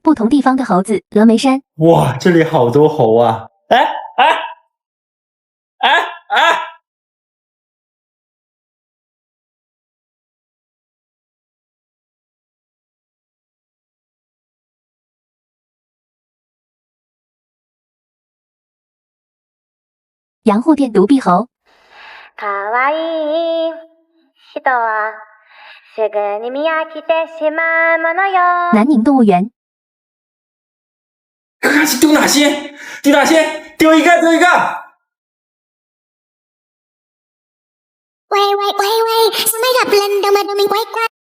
不同地方的猴子，峨眉山。哇，这里好多猴啊！哎哎哎哎！洋户店独臂猴。可愛い人はすぐに見飽きてしまうものよ。南宁动物园。丢哪些？丢哪些？丢一个，丢一个！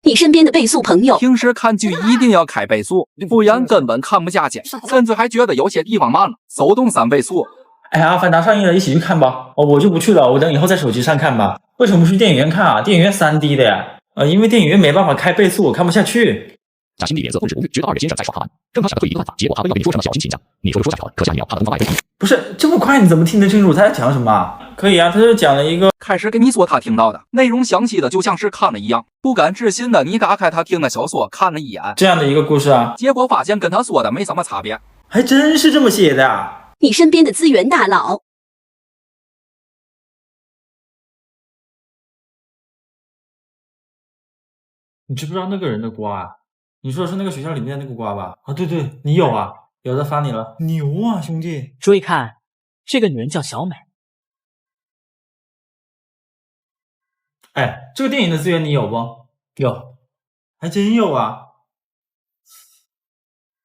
你身边的倍速朋友，平时看剧一定要开倍速，不然根本看不下去，甚至还觉得有些地方慢了。手动3倍速。哎，阿凡达上映了，一起去看吧。哦，我就不去了，我等以后在手机上看吧。为什么不去电影院看啊？电影院3D 的呀。因为电影院没办法开倍速，我看不下去。贾心里脸色风止无虑，知道二人先生在耍他。正他想着会以一个办法，结果他又要对你说成了小心形象。你说就说下条，可下一秒怕他东方来飞。不是这么快，你怎么听得清楚他在讲什么啊？可以啊，他就讲了一个。开始跟你说他听到的内容详细的就像是看了一样，不敢置信的你打开他听的小说看了一眼，这样的一个故事啊，结果发现跟他说的没什么差别，还真是这么写的啊！你身边的资源大佬。你知不知道那个人的瓜啊？你说的是那个学校里面的那个瓜吧？啊，对对，你有啊，有的发你了，牛啊，兄弟！注意看，这个女人叫小美。哎，这个电影的资源你有不？有，还真有啊。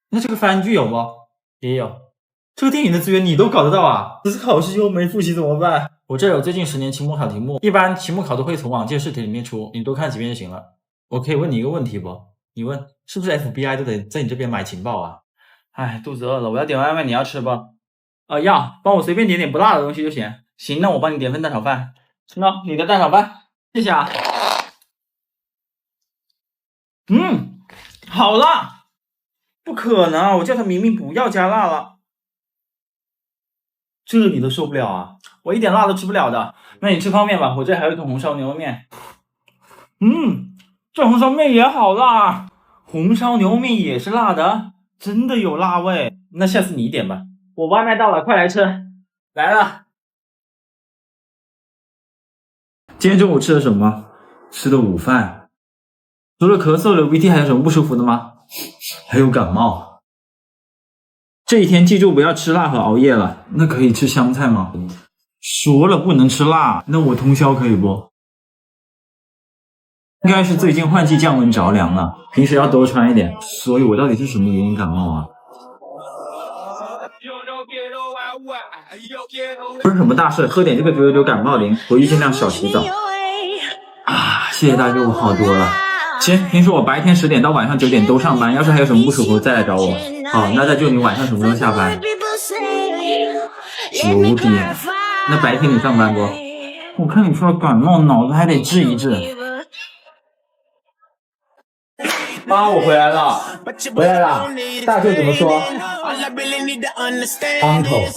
那这个番剧有不？也有。这个电影的资源你都搞得到啊？可是考试又没复习怎么办？我这有最近10年期末考题目，一般期末考都会从往届试题里面出，你多看几遍就行了。我可以问你一个问题不？你问是不是 FBI 都得在你这边买情报啊？哎，肚子饿了，我要点外卖，你要吃不？要，帮我随便点点不辣的东西就行。行，那我帮你点份蛋炒饭。喏，你的蛋炒饭，谢谢啊。好辣！不可能啊，我叫他明明不要加辣了。这你都受不了啊？我一点辣都吃不了的。那你吃泡面吧，我这还有一桶红烧牛肉面。这红烧面也好辣，红烧牛肉面也是辣的，真的有辣味。那下次你点吧，我外卖到了，快来吃。来了。今天中午吃的什么？吃的午饭。除了咳嗽流鼻涕还有什么不舒服的吗？还有感冒。这一天记住不要吃辣和熬夜了。那可以吃香菜吗？说了不能吃辣，那我通宵可以不？应该是最近换季降温着凉了，平时要多穿一点。所以我到底是什么原因感冒啊？不是什么大事，喝点这个99感冒灵，回去尽量少洗澡。谢谢大家，我好多了。行，听说我白天10点到晚上9点都上班，要是还有什么不舒服再来找我。好，那再祝你晚上什么时候下班？9点。那白天你上班不？我看你说了感冒，脑子还得治一治。妈，我回来了，回来了。大舅怎么说 ？Uncle。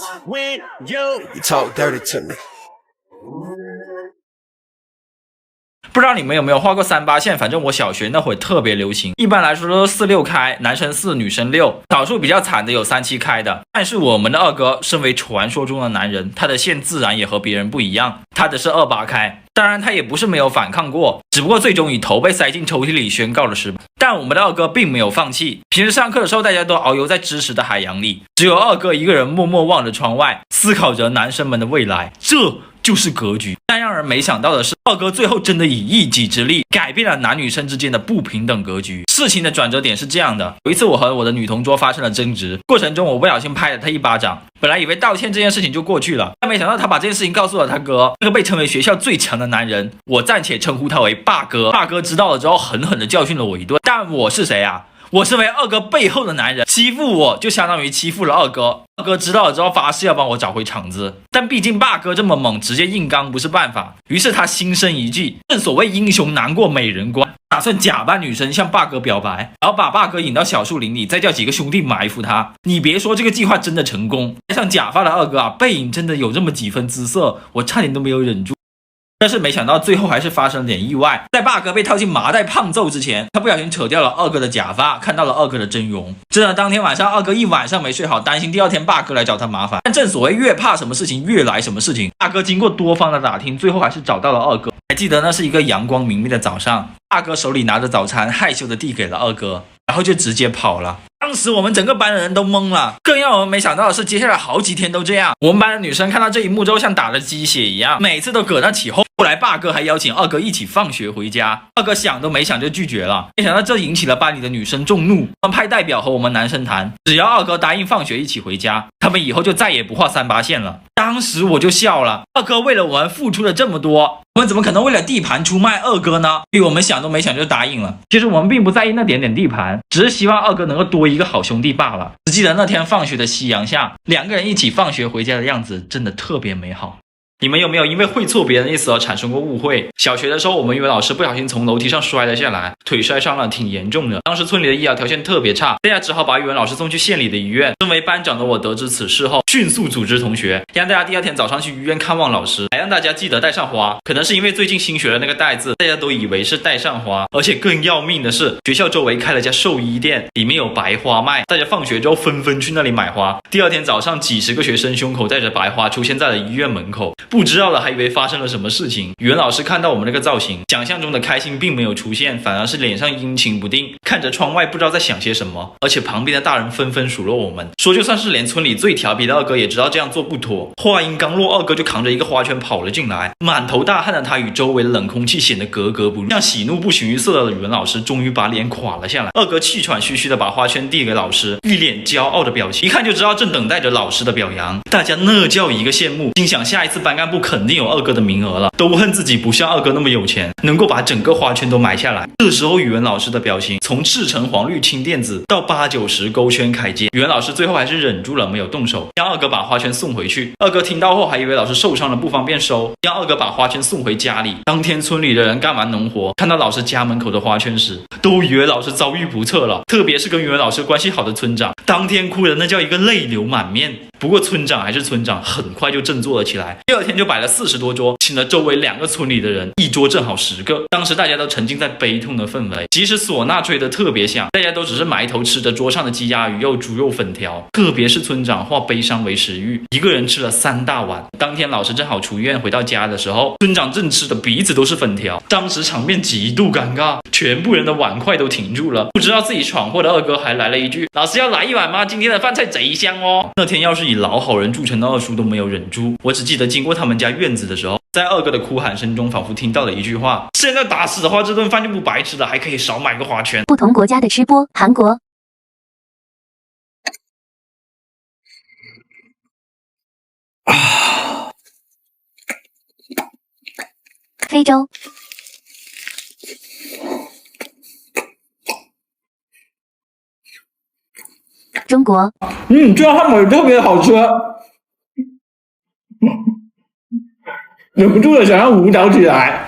不知道你们有没有画过3/8线，反正我小学那会特别流行。一般来说都是4、6开，男生4，女生6，少数比较惨的有3、7开的。但是我们的二哥身为传说中的男人，他的线自然也和别人不一样，他的是2、8开。当然他也不是没有反抗过，只不过最终以头被塞进抽屉里宣告了失败。但我们的二哥并没有放弃，平时上课的时候大家都遨游在知识的海洋里，只有二哥一个人默默望着窗外，思考着男生们的未来，这就是格局。但让人没想到的是，二哥最后真的以一己之力改变了男女生之间的不平等格局。事情的转折点是这样的，有一次我和我的女同桌发生了争执，过程中我不小心拍了她一巴掌，本来以为道歉这件事情就过去了，但没想到她把这件事情告诉了她哥，那个被称为学校最强的男人，我暂且称呼他为霸哥。霸哥知道了之后狠狠地教训了我一顿，但我是谁啊？我身为二哥背后的男人，欺负我就相当于欺负了二哥。二哥知道了之后发誓要帮我找回场子，但毕竟霸哥这么猛，直接硬刚不是办法，于是他心生一计，正所谓英雄难过美人关，打算假扮女生向霸哥表白，然后把霸哥引到小树林里，再叫几个兄弟埋伏他。你别说这个计划真的成功，戴上假发的二哥啊，背影真的有这么几分姿色，我差点都没有忍住。但是没想到最后还是发生了点意外，在霸哥被套进麻袋胖揍之前，他不小心扯掉了二哥的假发，看到了二哥的真容。真的，当天晚上二哥一晚上没睡好，担心第二天霸哥来找他麻烦。但正所谓越怕什么事情越来什么事情，霸哥经过多方的打听，最后还是找到了二哥。还记得那是一个阳光明媚的早上，霸哥手里拿着早餐，害羞的递给了二哥，然后就直接跑了。当时我们整个班的人都懵了，更让我们没想到的是，接下来好几天都这样。我们班的女生看到这一幕之后，像打了鸡血一样，每次都搁那起哄。后来霸哥还邀请二哥一起放学回家，二哥想都没想就拒绝了。没想到这引起了班里的女生众怒，他们派代表和我们男生谈，只要二哥答应放学一起回家，他们以后就再也不画38线了。当时我就笑了，二哥为了我们付出了这么多，我们怎么可能为了地盘出卖二哥呢？所以我们想都没想就答应了。其实我们并不在意那点点地盘，只是希望二哥能够多一个好兄弟罢了。只记得那天放学的夕阳下，两个人一起放学回家的样子真的特别美好。你们有没有因为会错别人的意思而产生过误会？小学的时候，我们语文老师不小心从楼梯上摔了下来，腿摔伤了，挺严重的。当时村里的医疗条件特别差，大家只好把语文老师送去县里的医院。身为班长的我得知此事后，迅速组织同学，让大家第二天早上去医院看望老师，还让大家记得带上花。可能是因为最近新学的那个带字，大家都以为是带上花。而且更要命的是，学校周围开了家兽医店，里面有白花卖，大家放学之后纷纷去那里买花。第二天早上，几十个学生胸口带着白花出现在了医院门口。不知道的还以为发生了什么事情。语文老师看到我们那个造型，想象中的开心并没有出现，反而是脸上阴晴不定，看着窗外不知道在想些什么。而且旁边的大人纷纷数落我们，说就算是连村里最调皮的二哥也知道这样做不妥。话音刚落，二哥就扛着一个花圈跑了进来，满头大汗的他与周围的冷空气显得格格不入，让喜怒不形于色的语文老师终于把脸垮了下来。二哥气喘吁吁的把花圈递给老师，一脸骄傲的表情，一看就知道正等待着老师的表扬。大家那叫一个羡慕，心想下一次班干部肯定有二哥的名额了，都恨自己不像二哥那么有钱，能够把整个花圈都买下来。这时候语文老师的表情从赤橙黄绿青靛紫到8、9、10勾圈楷阶，语文老师最后还是忍住了没有动手，让二哥把花圈送回去。二哥听到后还以为老师受伤了不方便收，让二哥把花圈送回家里。当天村里的人干完农活，看到老师家门口的花圈时，都以为老师遭遇不测了，特别是跟语文老师关系好的村长，当天哭的那叫一个泪流满面。不过村长还是村长，很快就振作了起来。第二天就摆了40多桌，请了周围2个村里的人，一桌正好10个。当时大家都沉浸在悲痛的氛围，即使唢呐吹得特别响，大家都只是埋头吃着桌上的鸡鸭鱼肉、猪肉粉条。特别是村长化悲伤为食欲，一个人吃了3大碗。当天老师正好出院回到家的时候，村长正吃的鼻子都是粉条，当时场面极度尴尬，全部人的碗筷都停住了。不知道自己闯祸的二哥还来了一句：“老师要来一碗吗？今天的饭菜贼香哦。”那天要是以老好人著称的二叔都没有忍住，我只记得经过他们家院子的时候，在二哥的哭喊声中，仿佛听到了一句话：现在打死的话，这顿饭就不白吃了，还可以少买个花圈。不同国家的吃播，韩国、非洲、中国。这样汉堡也特别好吃，忍不住的想要舞蹈起来。